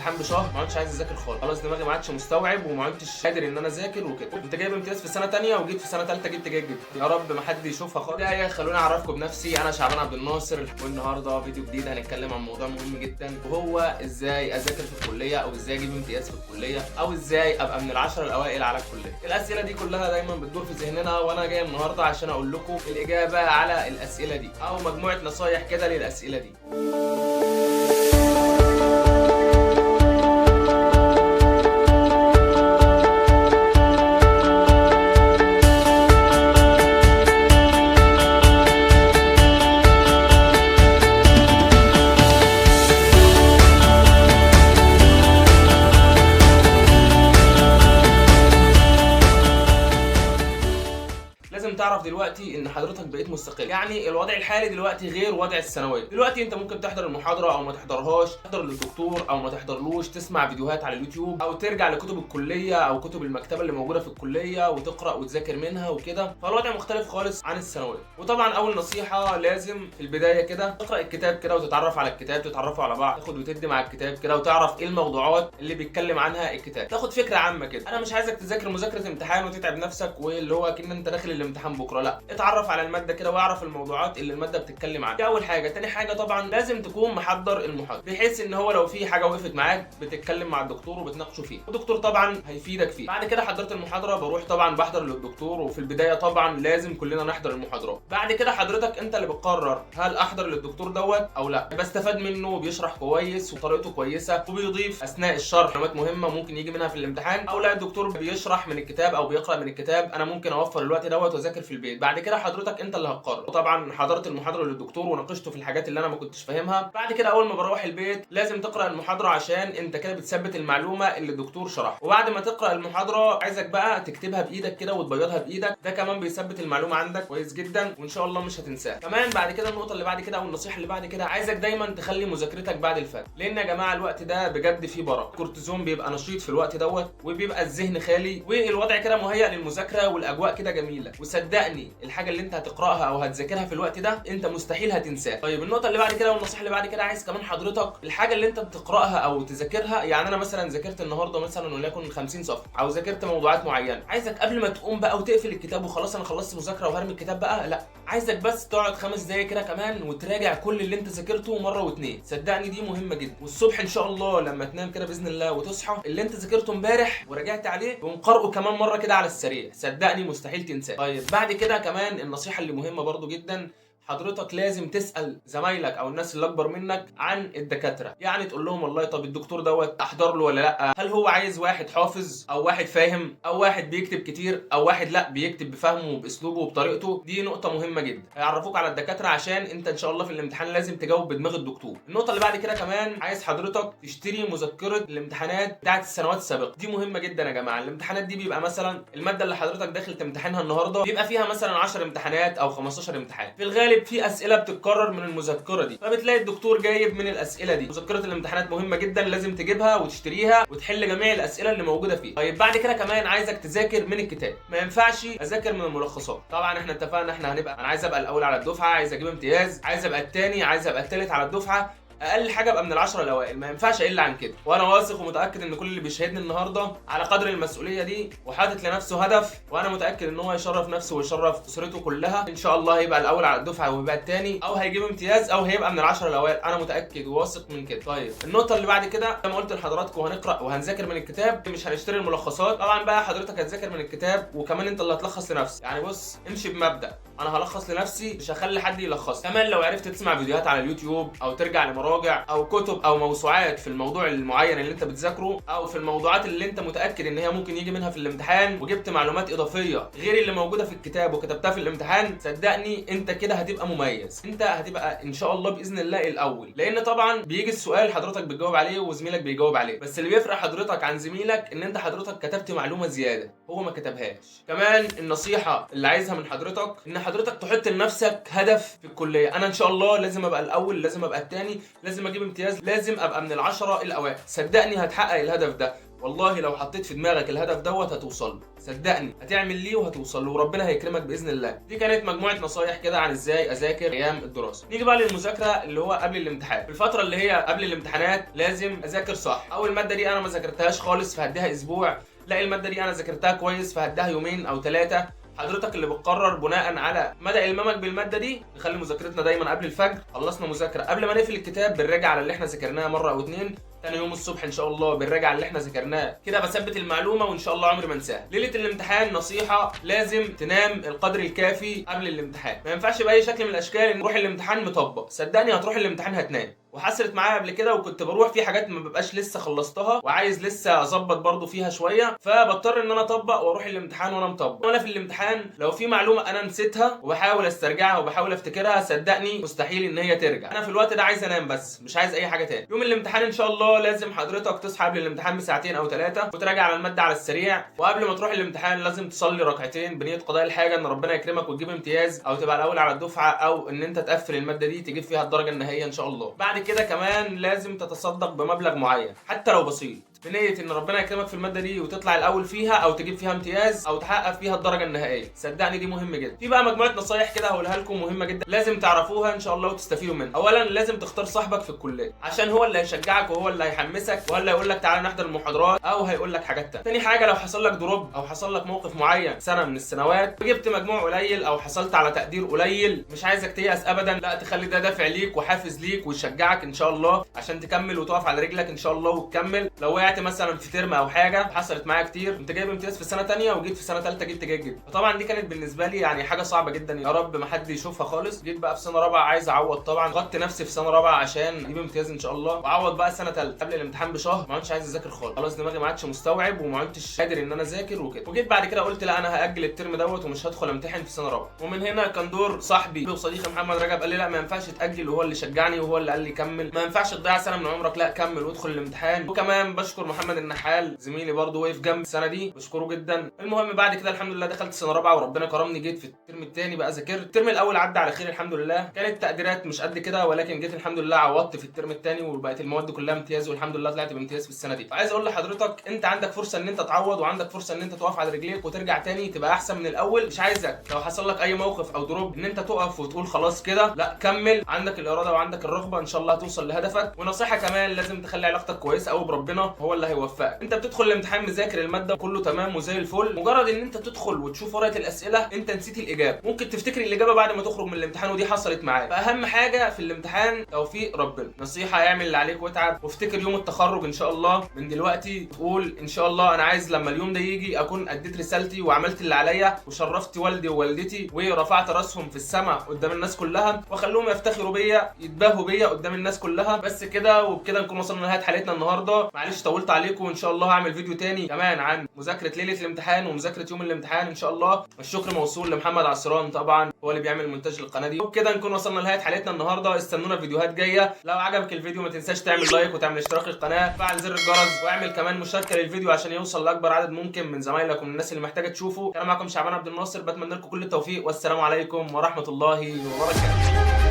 الامتحان بشهر ما عدتش عايز اذاكر خالص دماغي ما عادش مستوعب وما عدتش قادر ان انا اذاكر وكده. كنت جايب امتياز في سنه ثانيه وجيت في سنه ثالثه جبت جيد جدا. يا رب ما حد يشوفها خالص. بدايه خلوني اعرفكم بنفسي، انا شعبان عبد الناصر، والنهارده فيديو جديد هنتكلم عن موضوع مهم جدا، وهو ازاي اذاكر في الكليه او ازاي اجيب امتياز في الكليه او ازاي ابقى من العشره الاوائل على الكليه. الاسئله دي كلها دايما بتدور في ذهننا، وانا جاي النهارده عشان اقول لكم الاجابه على الاسئله دي او مجموعه نصايح كده للاسئله دي. لازم تعرف دلوقتي ان حضرتك بقيت مستقل، يعني الوضع الحالي دلوقتي غير وضع الثانويه. دلوقتي انت ممكن تحضر المحاضره او ما تحضرهاش، تحضر للدكتور او ما تحضرلوش، تسمع فيديوهات على اليوتيوب او ترجع لكتب الكليه او كتب المكتبه اللي موجوده في الكليه وتقرا وتذاكر منها وكده. فالوضع مختلف خالص عن الثانويه. وطبعا اول نصيحه لازم في البدايه كده تقرا الكتاب كده وتتعرف على الكتاب، تتعرفوا على بعض، تاخد وتدي مع الكتاب كده وتعرف ايه الموضوعات اللي بيتكلم عنها الكتاب، تاخد فكره عامه كده. انا مش عايزك تذاكر مذاكره امتحان وتتعب نفسك واللي هو كأن انت داخل الامتحان بكره، لا، اتعرف على الماده كده واعرف الموضوعات اللي الماده بتتكلم عنها. دي اول حاجه. تاني حاجه طبعا لازم تكون محضر المحاضره، بحيث ان هو لو في حاجه وقفت معاك بتتكلم مع الدكتور وبتناقشوا فيها، والدكتور طبعا هيفيدك فيه. بعد كده حضرت المحاضره، بروح طبعا بحضر للدكتور، وفي البدايه طبعا لازم كلنا نحضر المحاضرات. بعد كده حضرتك انت اللي بتقرر هل احضر للدكتور دوت او لا. بستفاد منه، بيشرح كويس وطريقته كويسه وبيضيف اثناء الشرح معلومات مهمه ممكن يجي منها في الامتحان، او لا الدكتور بيشرح من الكتاب او بيقرا من الكتاب، انا ممكن اوفر الوقت دوت واذاكر في البيت. بعد كده حضرتك انت اللي هتقرر. وطبعا حضرت المحاضره للدكتور وناقشته في الحاجات اللي انا ما كنتش فاهمها. بعد كده اول ما بروح البيت لازم تقرا المحاضره، عشان انت كده بتثبت المعلومه اللي الدكتور شرحها. وبعد ما تقرا المحاضره عايزك بقى تكتبها بايدك كده وتبيضها بايدك، ده كمان بيثبت المعلومه عندك كويس جدا وان شاء الله مش هتنساها. كمان بعد كده النقطه اللي بعد كده او النصيحه اللي بعد كده، عايزك دايما تخلي مذاكرتك بعد الفجر، لان يا جماعه الوقت ده بجد فيه بركه. الكورتيزون بيبقى نشيط في الوقت دوت، وبيبقى الذهن خالي، والوضع كده مهيأ للمذاكره، والاجواء كده جميله. وصدقني الحاجه اللي انت هتقراها او هتذاكرها في الوقت ده انت مستحيل هتنساها. طيب النقطه اللي بعد كده والنصيحه اللي بعد كده، عايز كمان حضرتك الحاجه اللي انت بتقراها او تذاكرها، يعني انا مثلا ذاكرت النهارده مثلا وليكن 50 صفحه او ذاكرت موضوعات معينه، عايزك قبل ما تقوم بقى وتقفل الكتاب وخلاص انا خلصت مذاكره وهرمي الكتاب بقى، لا، عايزك بس تقعد 5 دقايق كده كمان وتراجع كل اللي انت ذاكرته مره واتنين. صدقني دي مهمه جدا. والصبح ان شاء الله لما تنام كده باذن الله وتصحى، اللي انت ذاكرته امبارح وراجعت عليه ومقرئه كمان مره كده على السريع، صدقني مستحيل تنساه. طيب بعد كده كمان النصيحه اللي مهمه برضو جدا، حضرتك لازم تسال زمايلك او الناس اللي اكبر منك عن الدكاتره، يعني تقول لهم والله طب الدكتور دوت احضر له ولا لا، هل هو عايز واحد حافظ او واحد فاهم او واحد بيكتب كتير او واحد لا بيكتب بفهمه وباسلوبه وبطريقته. دي نقطه مهمه جدا، هيعرفوك على الدكاتره عشان انت ان شاء الله في الامتحان لازم تجاوب بدماغ الدكتور. النقطه اللي بعد كده كمان، عايز حضرتك تشتري مذكره الامتحانات بتاعت السنوات السابقه. دي مهمه جدا يا جماعه. الامتحانات دي بيبقى مثلا الماده اللي حضرتك داخل تمتحنها النهارده بيبقى فيها مثلا 10 امتحانات او 15 امتحان، في الغالب في اسئله بتتكرر من المذكره دي، فبتلاقي الدكتور جايب من الاسئله دي. مذكره الامتحانات مهمه جدا، لازم تجيبها وتشتريها وتحل جميع الاسئله اللي موجوده فيها. طيب بعد كده كمان عايزك تذاكر من الكتاب، ما ينفعش اذاكر من الملخصات. طبعا احنا اتفقنا احنا هنبقى، انا عايز ابقى الاول على الدفعه، عايز اجيب امتياز، عايز ابقى الثاني، عايز ابقى الثالث على الدفعه، اقل حاجه ابقى من العشره الاوائل، ما ينفعش اقل عن كده. وانا واثق ومتاكد ان كل اللي بيشاهدني النهارده على قدر المسؤوليه دي وحاطط لنفسه هدف، وانا متاكد ان هو يشرف نفسه ويشرف اسرته كلها ان شاء الله، هيبقى الاول على الدفعه ويبقى الثاني او هيجيب امتياز او هيبقى من العشره الاوائل، انا متاكد وواثق من كده. طيب النقطه اللي بعد كده، زي ما قلت لحضراتكم هنقرا وهنذاكر من الكتاب، مش هنشتري الملخصات. طبعا بقى حضرتك هتذاكر من الكتاب وكمان انت اللي هتلخص لنفسك، يعني بص امشي بمبدا انا هلخص لنفسي مش هخلي حد يلخص. كمان لو عرفت تسمع فيديوهات على اليوتيوب او ترجع لمراجع او كتب او موسوعات في الموضوع المعين اللي انت بتذاكره، او في الموضوعات اللي انت متاكد ان هي ممكن يجي منها في الامتحان، وجبت معلومات اضافيه غير اللي موجوده في الكتاب وكتبتها في الامتحان، صدقني انت كده هتبقى مميز، انت هتبقى ان شاء الله باذن الله الاول. لان طبعا بيجي السؤال حضرتك بتجاوب عليه وزميلك بيجاوب عليه، بس اللي بيفرق حضرتك عن زميلك ان انت حضرتك كتبت معلومه زياده هو ما كتبهاش. كمان النصيحه اللي عايزها من حضرتك ان حضرتك تحط لنفسك هدف في الكليه. انا ان شاء الله لازم ابقى الاول، لازم ابقى الثاني، لازم اجيب امتياز، لازم ابقى من العشرة الاوائل. صدقني هتحقق الهدف ده، والله لو حطيت في دماغك الهدف دوت هتوصل له، صدقني هتعمل ليه وهتوصل له، وربنا هيكرمك باذن الله. دي كانت مجموعه نصايح كده عن ازاي اذاكر ايام الدراسه. نيجي بقى للمذاكره اللي هو قبل الامتحان. في الفتره اللي هي قبل الامتحانات لازم اذاكر صح. اول ماده دي انا ما ذاكرتهاش خالص فهديها اسبوع، لا الماده دي انا ذاكرتها كويس فهديها يومين او 3. حضرتك اللي بتقرر بناء على مدى المامك بالماده دي. نخلي مذاكرتنا دايما قبل الفجر، خلصنا مذاكره قبل ما نقفل الكتاب بنراجع على اللي احنا ذاكرناه مره او 2، تاني يوم الصبح ان شاء الله بنراجع على اللي احنا ذاكرناه، كده بثبت المعلومه وان شاء الله عمري ما انساها. ليله الامتحان نصيحه، لازم تنام القدر الكافي قبل الامتحان. ما ينفعش باي شكل من الاشكال ان تروح الامتحان مطبق، صدقني هتروح الامتحان هتنام. وحصلت معايا قبل كده، وكنت بروح في حاجات ما ببقاش لسه خلصتها وعايز لسه اظبط برضو فيها شويه، فبضطر ان انا اطبق واروح الامتحان وانا مطبق. وانا في الامتحان لو في معلومه انا نسيتها وبحاول استرجعها وبحاول افتكرها، صدقني مستحيل ان هي ترجع. انا في الوقت ده عايز انام بس، مش عايز اي حاجه تاني. يوم الامتحان ان شاء الله لازم حضرتك تصحى قبل الامتحان بساعتين او 3 وتراجع على الماده على السريع. وقبل ما تروح الامتحان لازم تصلي ركعتين بنيه قضاء الحاجه، ان ربنا يكرمك وتجيب امتياز او تبقى الاول على الدفعه، او ان انت تقفل الماده دي تجيب فيها الدرجه النهائيه ان شاء الله. بعد كده كمان لازم تتصدق بمبلغ معين حتى لو بسيط، بنية ان ربنا يكرمك في الماده دي وتطلع الاول فيها او تجيب فيها امتياز او تحقق فيها الدرجه النهائيه. صدقني دي مهمه جدا. في بقى مجموعه نصايح كده هقولها لكم مهمه جدا لازم تعرفوها ان شاء الله وتستفيدوا منها. اولا لازم تختار صاحبك في الكليه، عشان هو اللي هيشجعك وهو اللي هيحمسك وهو اللي هيقول لك تعالى نحضر المحاضرات او هيقول لك حاجات تانية. تاني حاجه، لو حصل لك دروب او حصل لك موقف معين سنه من السنوات وجبت مجموع قليل او حصلت على تقدير قليل، مش عايزك تيأس ابدا، لا تخلي ده دافع ليك وحافز ليك ويشجعك ان شاء الله عشان تكمل وتقف على رجلك ان شاء الله وتكمل. لو وقعت مثلا في ترم او حاجه، حصلت معايا كتير، كنت جايب امتياز في سنه ثانيه وجيت في سنه ثالثه جبت جيد، فطبعا دي كانت بالنسبه لي يعني حاجه صعبه جدا، يا رب ما حد يشوفها خالص. جيت بقى في سنه رابعه عايز اعوض، طبعا ضغطت نفسي في سنه رابعه عشان اجيب امتياز ان شاء الله واعوض بقى سنه ثالثه. قبل الامتحان بشهر ما عدتش عايز اذاكر خالص، خلاص دماغي ما عادش مستوعب وما عدتش قادر ان انا اذاكر وكده. وجيت بعد كده قلت لا انا هاجل الترم دوت ومش هدخل امتحن في سنه رابعه. ومن هنا كان دور صاحبي وصديقي محمد رجب قال لي لا ما ينفعش تاجل، وهو اللي شجعني وهو اللي قال لي كمل، ما ينفعش تضيع سنه من عمرك، لا كمل وادخل الامتحان. وكمان بشكر محمد النحال زميلي برضه وقف جنبي السنه دي، بشكره جدا. المهم بعد كده الحمد لله دخلت سنه رابعه وربنا كرمني، جيت في الترم الثاني بقى ذاكرت. الترم الاول عدى على خير الحمد لله، كانت تقديرات مش قد كده ولكن جيت الحمد لله عوضت في الترم الثاني وبقت المواد كلها امتياز والحمد لله طلعت بامتياز في السنه دي. فعايز اقول لحضرتك انت عندك فرصه ان انت تعوض وعندك فرصه ان انت تقف على رجليك وترجع تاني تبقى احسن من الاول. مش عايزك لو حصل لك اي موقف او دروب ان انت تقف وتقول خلاص كده، لا كمل، عندك الاراده وعندك الرغبه ان شاء الله هتوصل لهدفك. ونصيحه كمان لازم تخلي علاقتك كويسه قوي بربنا، هو اللي هيوفقك. انت بتدخل الامتحان مذاكر الماده كله تمام وزي الفل، مجرد ان انت تدخل وتشوف ورقه الاسئله انت نسيت الاجابه، ممكن تفتكر الاجابه بعد ما تخرج من الامتحان، ودي حصلت معايا. فاهم حاجه في الامتحان توفيق ربنا. نصيحه اعمل اللي عليك واتعب، وافتكر يوم التخرج ان شاء الله من دلوقتي تقول ان شاء الله انا عايز لما اليوم ده يجي اكون اديت رسالتي وعملت اللي عليا وشرفت والدي ووالدتي ورفعت راسهم في السماء قدام الناس كلها واخليهم يفتخروا بيا يتباهوا بيا قدام الناس كلها. بس كده وبكده نكون وصلنا لنهايه حلقتنا النهارده. معلش طولت عليكم، وان شاء الله هعمل فيديو تاني كمان عن مذاكره ليله الامتحان ومذاكره يوم الامتحان ان شاء الله. الشكر موصول لمحمد عصران طبعا هو اللي بيعمل مونتاج للقناه دي. وبكده نكون وصلنا لنهايه حلقتنا النهارده. استنونا فيديوهات جايه. لو عجبك الفيديو ما تنساش تعمل لايك وتعمل اشتراك للقناه، فعل زر الجرس واعمل كمان مشاركه للفيديو عشان يوصل لاكبر عدد ممكن من زمايلك ومن الناس اللي محتاجه تشوفه. كان معكم شعبان عبد الناصر، بتمنى لكم كل التوفيق والسلام عليكم ورحمه الله وبركاته.